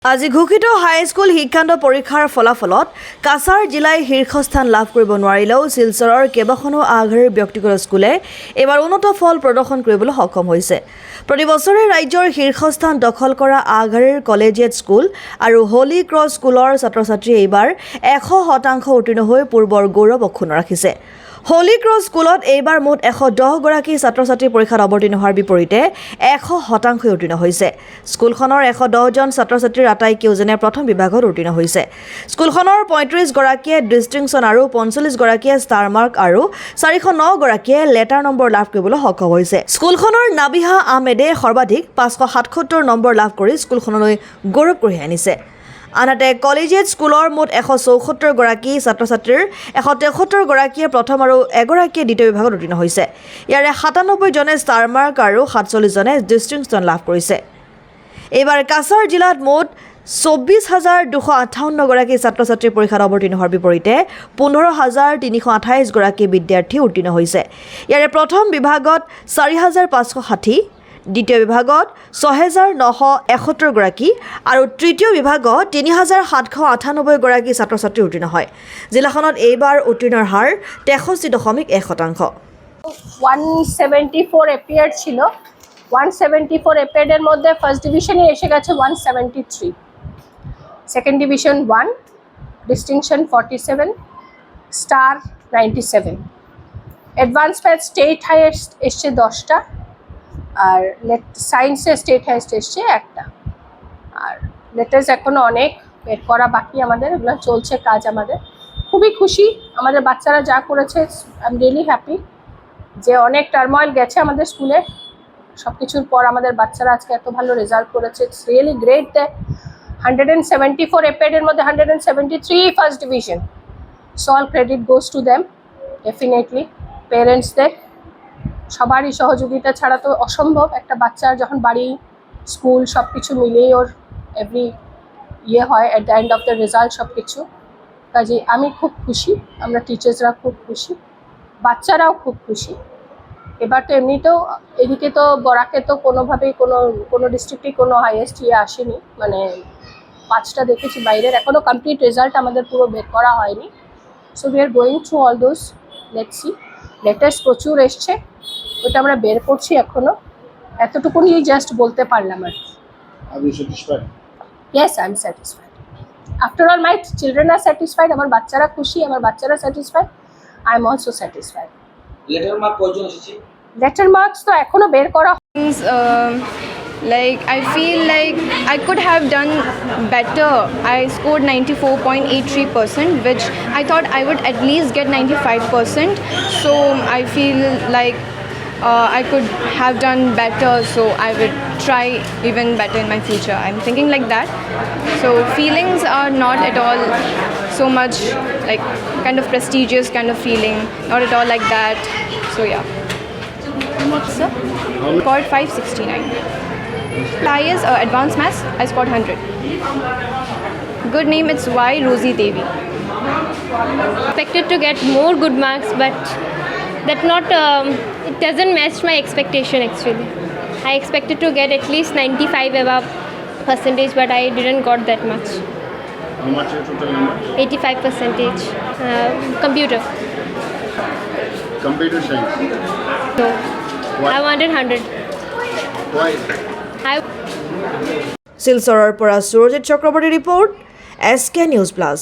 আজি ঘোষিত হাইস্কুল শিক্ষান্ত পৰীক্ষাৰ ফলাফলত কাছাৰ জিলাই শীৰ্ষস্থান লাভ কৰিব নোৱাৰিলেও শিলচৰৰ কেইবাখনো আগশাৰীৰ ব্যক্তিগত স্কুলে এবাৰ উন্নত ফল প্ৰদৰ্শন কৰিবলৈ সক্ষম হৈছে। প্ৰতি বছৰে ৰাজ্যৰ শীৰ্ষস্থান দখল কৰা আগশাৰীৰ কলেজিয়েট স্কুল আৰু হলি ক্ৰছ স্কুলৰ ছাত্ৰ-ছাত্ৰীয়ে এইবাৰ 100% উত্তীৰ্ণ হৈ পূৰ্বৰ গৌৰৱ অক্ষুণ্ণ ৰাখিছে। হলি ক্ৰছ স্কুলত এইবাৰ মুঠ 110 গৰাকী ছাত্ৰ-ছাত্ৰী পৰীক্ষাত অৱতীৰ্ণ হোৱাৰ বিপৰীতে 100% উত্তীৰ্ণ হৈছে। স্কুলখনৰ 110 জন ছাত্ৰ-ছাত্ৰীৰ আটাইকেইজনে প্ৰথম বিভাগত উত্তীৰ্ণ হৈছে। স্কুলখনৰ 35 গৰাকীয়ে ডিষ্টিংশ্যন আৰু 45 গৰাকীয়ে ষ্টাৰ মাৰ্ক আৰু 409 গৰাকীয়ে লেটাৰ নম্বৰ লাভ কৰিবলৈ সক্ষম হৈছে। স্কুলখনৰ নাবিহা আহমেদে সৰ্বাধিক 577 নম্বৰ লাভ কৰি স্কুলখনলৈ গৌৰৱ কঢ়িয়াই আনিছে। আনহাতে কলেজিয়েট স্কুলৰ মুঠ 174 গৰাকী ছাত্ৰ-ছাত্ৰীৰ 173 গৰাকীয়ে প্ৰথম আৰু এগৰাকীয়ে দ্বিতীয় বিভাগত উত্তীৰ্ণ হৈছে। ইয়াৰে 97 জনে ষ্টাৰ মাৰ্ক আৰু 47 জনে ডিষ্টিংশ্যন লাভ কৰিছে। এইবাৰ কাছাৰ জিলাত মুঠ 24,258 গৰাকী ছাত্ৰ-ছাত্ৰীৰ পৰীক্ষাত অৱতীৰ্ণ হোৱাৰ বিপৰীতে 15,328 গৰাকী বিদ্যাৰ্থী উত্তীৰ্ণ হৈছে। ইয়াৰে প্ৰথম বিভাগত 4,560, দ্বিতীয় বিভাগত 6,971 গৰাকী আৰু তৃতীয় বিভাগত 3,798 গৰাকী ছাত্ৰ-ছাত্ৰী উত্তীৰ্ণ হয়। জিলাখনত এইবাৰ উত্তীৰ্ণৰ হাৰ 63.1%। 174 এপিয়ার ছিল। 174 এপিয়ারের মধ্যে ফার্স্ট ডিভিশনে এসে গেছে 173, second division 1, distinction 47, star 97, advance math state highest এসছে 10টা, আর সায়েন্সে স্টেট হাইয়েস্ট এসছে 1টা। আর লেটার্স এখনও অনেক বের করা বাকি, আমাদের এগুলো চলছে কাজ। আমাদের খুবই খুশি আমাদের বাচ্চারা যা করেছে। আই এম রিয়েলি হ্যাপি যে অনেক টার্ময়েল গেছে আমাদের স্কুলে, সব কিছুর পর আমাদের বাচ্চারা আজকে এত ভালো রেজাল্ট করেছে। ইটস রিয়েলি গ্রেট দ্যাট 174 এপিয়ারের মধ্যে 173 first division. So all credit goes to them, definitely পেরেন্টসদের সবারই সহযোগিতা ছাড়া তো অসম্ভব। একটা বাচ্চার যখন বাড়ি স্কুল সব কিছু মিলিয়েই ওর এভরি হয় at the end of the result সব কিছু। কাজে আমি খুব খুশি, আমরা টিচার্সরা খুব খুশি, বাচ্চারাও খুব খুশি। এবার তো এমনিতেও এদিকে তো বরাকে তো কোনোভাবেই কোনো ডিস্ট্রিক্টেই কোনো হাইয়েস্ট আসেনি, মানে 5টা দেখেছি বাইরের, এখনও কমপ্লিট রেজাল্ট আমাদের পুরো বের করা হয়নি। So we are going through all those, let's see. Latest প্রচুর এসছে, ওটা আমরা বের করছি এখনও। এতটুকুনি জাস্ট বলতে পারলাম আর কি। Yes, I am satisfied. After all my children are satisfied. আমার বাচ্চারা খুশি, আমার বাচ্চারা satisfied, I am also satisfied. Letter mark কয়জন এসেছে? লেটার মার্কস তো এখনো বের করা। Like I feel like I could have done better. I scored 94.83%, which I thought I would at least get 95%. So I feel like I could have done better, so I would try even better in my future. I'm thinking like that. So feelings are not at all so much like kind of prestigious kind of feeling, not at all like that. So yeah. So scored 569. Highest advanced maths, I scored 100. Good name, it's Y. Rosie Devi. Expected to get more good marks, but that not it doesn't match my expectation actually. I expected to get at least 95 above percentage, but I didn't got that much. How much your total number? 85%. Computer. Computer science. No. What? I wanted 100. Why? শিলচৰৰ পৰা Surajit Chakraborty report, SK news plus.